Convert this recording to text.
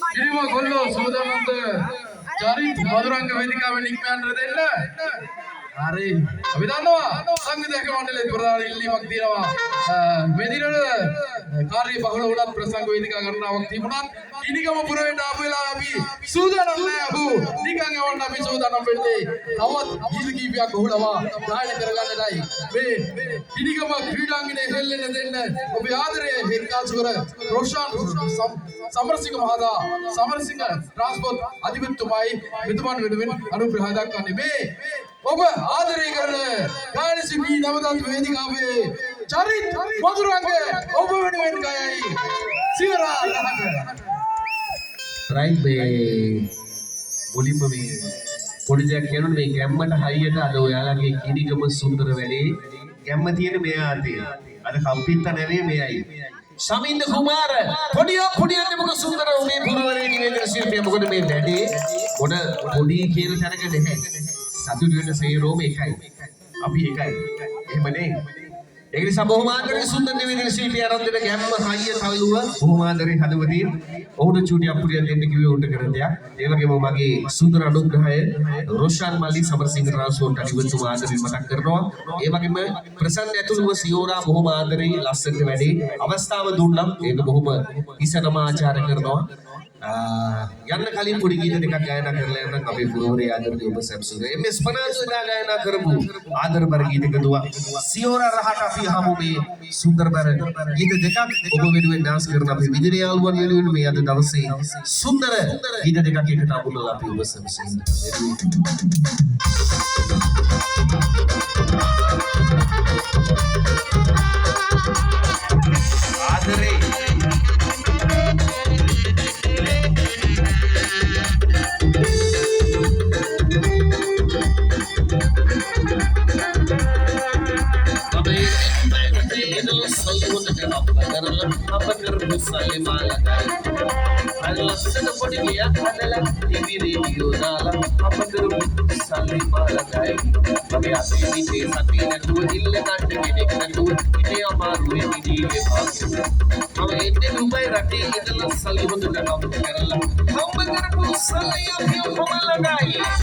කිරිම ගොල්ලෝ සෝදානන්ද චරිත් මధుරංග වේදිකාවෙන් නික්මයන්ට දෙන්න. හරි. අපි දන්නවා සංගීතක මණ්ඩලයේ ප්‍රධාන ඉල්ලීමක් තියෙනවා. මේ දිනවල කාර්ය බහුල වුණත් ප්‍රසංග වේදිකා ගණනාවක් තිබුණත් කිනිගම පුරවෙන්න ආපු වෙලාව අපි සූදානම් නෑ අහු. නිකන් යවන්න අපි සූදානම් වෙන්නේ. තවත් ගීත කීපයක් ඔහුලවා ගායන කරගන්නටයි. මේ කිනිගම ක්‍රීඩාංගණයේ හෙල්ලෙන්න දෙන්න ඔබේ ආදරයේ හෙක්කාසුවර රොෂාන් සමරසිංහ මහතා සමරසිංහ ට්‍රාන්ස්පෝර්ට් අධිපතිතුමායි මෙතුමන් වෙනුවෙන් අනුග්‍රහය දක්වන්නේ. මේ ඔබ ආදරය කරන ගායන ශිල්පී නවදත් වේදිකාවේ චරිත් මధుරංග ඔබ වෙනුවෙන් ගයයි සිවරා රහට. රයිට් මේ මුලින්ම මේ පොඩි දෙයක් කියනොත් මේ ගැම්මට හයියට අද ඔයාලගේ කිනිගම සුන්දර වැඩේ ගැම්ම තියෙන මෙයා අතේ. අද කම්පිත්ත නෙවෙයි මෙයයි. සමින්ද කුමාර පොඩියන් මොකද සුන්දර මේ පුරවරේ නිවේදන ශිල්පියා මොකද මේ වැඩේ මොන පොඩි කියන තැනක නැහැ. සතුටු වෙන සේරෝම එකයි. අපි එකයි. එහෙම නේ. ඒ නිසා බොහොම ආදරේ සුන්දර නිවේදන ශිල්පී ආරම්භ දෙන ගැම්ම හයිය තල්ලුව බොහොම ආදරේ හදවතින් ඔහුට චූටි අප්පුරියක් දෙන්න කිව්වේ උන්ට කරන දෙයක්. ඒ වගේම මගේ සුන්දර අනුග්‍රහය රොෂාන් මල්ලි සමරසිංහ රාසෝන්ට අනිවතුමා ආදරෙන් මතක් කරනවා. ඒ වගේම ප්‍රසන්න ඇතුළුව සියෝරා බොහොම ආදරේ ලස්සනට වැඩි අවස්ථාව දුන්නා. ඒක බොහොම ඉසනම ආචාර කරනවා. යන්න කලින් පොඩි ගීත දෙකක් ගායනා කරලා යන්න අපේ පුරවරේ ආදරණීය ඔබ සැම්සුන් MS පනාසුලා ගායනා කරපු ආදරබර ගීතක දුවා සියෝරා රහට අපි හමු මේ සුන්දරබර ගීත දෙකක් ඔබ වෙනුවෙන් ඩාන්ස් කරන අපේ විදිරේ යාළුවන් වෙනුවෙන් මේ අද දවසේ සුන්දර ගීත දෙකක් එකට අමුණලා අපි ඔබ සැම්සුන් ආදරේ apa kerbu salimah lagai, Allah sedang bodi dia adalah TV radio dalam apa kerbu salimah lagai. Bagi hati ini hati nak dua illa nanti ini nak dua ini amaru ini dia pasir. Kami ini Dubai rati adalah salimah dalam kerala. Apa kerbu salimah lagai.